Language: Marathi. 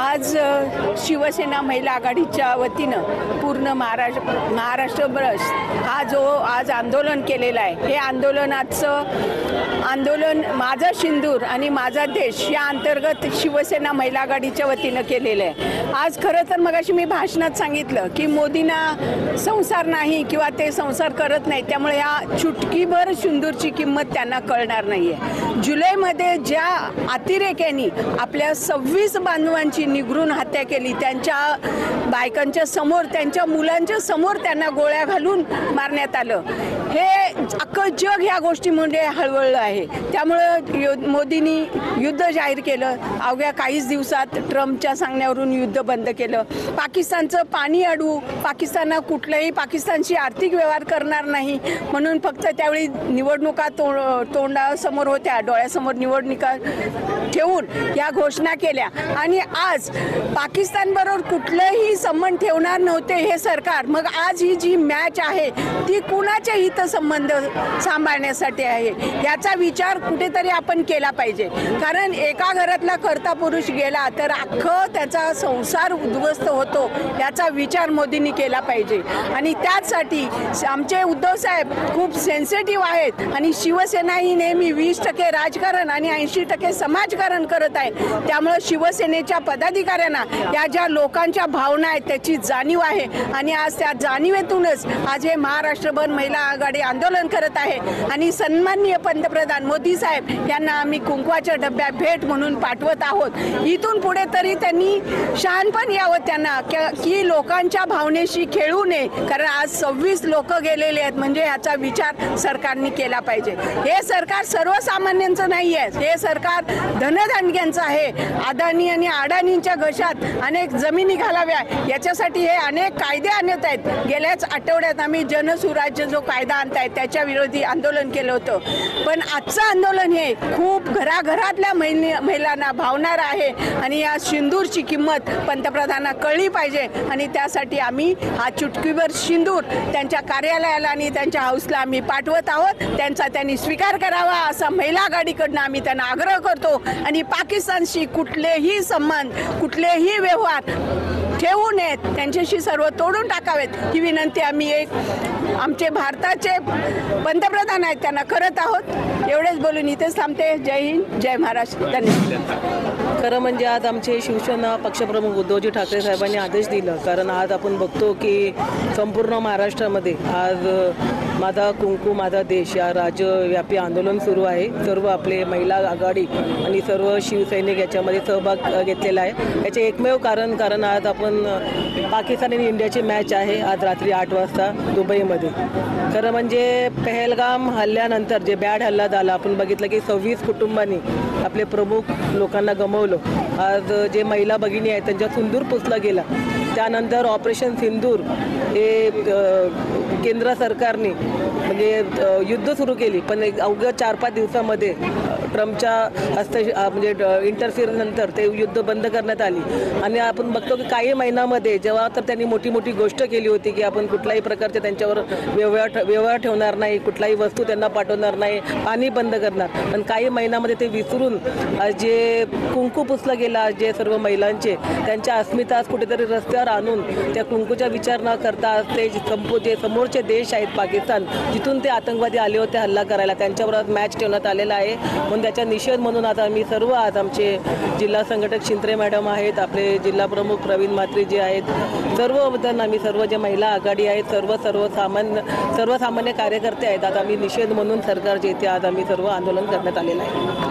आज शिवसेना महिला आघाडीच्या वतीनं पूर्ण महाराष्ट्रभर हा जो आज आंदोलन केलेलं आहे, हे आंदोलन माझा सिंदूर आणि माझा देश या अंतर्गत शिवसेना महिला आघाडीच्या वतीनं केलेलं आहे। आज खरं तर मगाशी मी भाषणात सांगितलं की मोदींना संसार नाही किंवा ते संसार करत नाही, त्यामुळे या चुटकीभर सिंदूरची किंमत त्यांना कळणार नाही आहे। जुलैमध्ये ज्या अतिरेक्यांनी आपल्या 26 बांधवांची निगरून हत्या केली, त्यांच्या बायकांच्या समोर, त्यांच्या मुलांच्या समोर त्यांना गोळ्या घालून मारण्यात आलं, हे अख्खं जग ह्या गोष्टीमुळे हळवळलं आहे। त्यामुळे मोदींनी युद्ध जाहीर केलं। अवघ्या काहीच दिवसात ट्रम्पच्या सांगण्यावरून युद्ध बंद केलं। पाकिस्तानचं पाणी अडवू, पाकिस्तानशी आर्थिक व्यवहार करणार नाही म्हणून फक्त त्यावेळी निवडणुका तोंडासमोर होत्या, डोळ्यासमोर निवडणुका ठेवून या घोषणा केल्या आणि आज पाकिस्तानबरोबर कुठलेही संबंध ठेवणार नव्हते हे सरकार। मग आज ही जी मॅच आहे ती कुणाच्या हितसंबंध सांभाळण्यासाठी आहे याचा विचार कुठेतरी आपण केला पाहिजे, कारण एका घरातला करता पुरुष गेला तर अख्खं त्याचा संसार उद्ध्वस्त होतो याचा विचार मोदींनी केला पाहिजे। आणि त्यासाठी आमचे उद्धव साहेब खूप सेन्सिटिव्ह आहेत आणि शिवसेना ही नेहमी 20% राजकारण आणि 80% समाजकारण करत आहे। त्यामुळे शिवसेनेच्या पदाधिकाऱ्यांना या ज्या लोकांच्या भावना आहेत त्याची जाणीव आहे आणि आज त्या जाणीवेतूनच आज हे महाराष्ट्रभर महिला आघाडी आंदोलन करत आहे। आणि सन्माननीय पंतप्रधान मोदी साहेब यांना आम्ही कुंकवाच्या डब्यात भेट म्हणून पाठवत आहोत। इथून पुढे तरी त्यांनी शहाणपण यावं त्यांना की लोकांच्या भावनेशी खेळू नये, कारण आज 26 लोक गेलेले आहेत म्हणजे याचा विचार सरकारने केला पाहिजे। हे सरकार सर्वसामान्यांचं नाही आहे, हे सरकार धनधानग्यांचं आहे। अदानी आणि अडानींच्या घशात अनेक जमिनी घालाव्या याच्यासाठी हे अनेक कायदे आणत आहेत। गेल्याच आठवड्यात आम्ही जनसुराज्य जो कायदा आणतायत त्याच्या विरोधी आंदोलन केलं होतं, पण आजचं आंदोलन हे खूप घराघरातल्या महिलांना भावणार आहे आणि या सिंदूरची किंमत पंतप्रधानांना कळली पाहिजे। आणि त्यासाठी आम्ही हा चुटकीभर सिंदूर त्यांच्या कार्यालयाला आणि त्यांच्या हाऊसला आम्ही पाठवत आहोत। त्यांचा त्यांनी स्वीकार करावा असा महिला आघाडीकडनं आम्ही त्यांना आग्रह करतो आणि पाकिस्तानशी कुठलेही संबंध, कुठलेही व्यवहार ठेवू नयेत, त्यांच्याशी सर्व तोडून टाकावेत ही विनंती आम्ही आमचे भारताचे पंतप्रधान आहेत त्यांना करत आहोत। एवढेच बोलून इथेच थांबते। जय हिंद, जय महाराष्ट्र, धन्यवाद। खरं म्हणजे आज आमचे शिवसेना पक्षप्रमुख उद्धवजी ठाकरे साहेबांनी आदेश दिला, कारण आज आपण बघतो की संपूर्ण महाराष्ट्रामध्ये आज माझा कुंकू माझा देश या राज्यव्यापी आंदोलन सुरू आहे। सर्व आपले महिला आघाडी आणि सर्व शिवसैनिक याच्यामध्ये सहभाग घेतलेला आहे। याचे एकमेव कारण आज आपण पाकिस्तान आणि इंडियाची मॅच आहे आज रात्री 8 वाजता दुबईमध्ये। खरं म्हणजे पहलगाम हल्ल्यानंतर जे बॅड हल्ला झाला, आपण बघितलं की 26 कुटुंबांनी आपले प्रमुख लोकांना गमावलं। आज जे महिला भगिनी आहेत त्यांच्या सिंदूर पुसला गेला। त्यानंतर ऑपरेशन सिंदूर हे केंद्र सरकारने म्हणजे युद्ध सुरू केली, पण अवघ्या 4-5 दिवसामध्ये ट्रम्पच्या म्हणजे इंटरफिअरनंतर ते युद्ध बंद करण्यात आली। आणि आपण बघतो की काही महिन्यामध्ये जेव्हा तर त्यांनी मोठी गोष्ट केली होती की आपण कुठल्याही प्रकारचे त्यांच्यावर व्यवहार ठेवणार नाही, कुठलाही वस्तू त्यांना पाठवणार नाही, पाणी बंद करणार, पण काही महिन्यामध्ये ते विसरून जे कुंकू पुसला गेला, जे सर्व महिलांचे त्यांच्या अस्मिता आज कुठेतरी रस्त्यावर आणून त्या कुंकूचा विचार न करता ते जे समोरचे देश आहेत पाकिस्तान, जिथून ते आतंकवादी आले होते हल्ला करायला, त्यांच्यावर आज मॅच ठेवण्यात आलेला आहे। म्हणून त्याचा निषेध म्हणून आता आम्ही सर्व आज आमचे जिल्हा संघटक शिंत्रे मॅडम आहेत, आपले जिल्हा प्रमुख प्रवीण म्हात्रे जे आहेत, सर्वबद्दल आम्ही सर्व जे महिला आघाडी आहेत सर्वसामान्य कार्यकर्ते आहेत, आता आम्ही निषेध म्हणून सरकारचे इथे आज आम्ही सर्व आंदोलन करण्यात आलेलं आहे।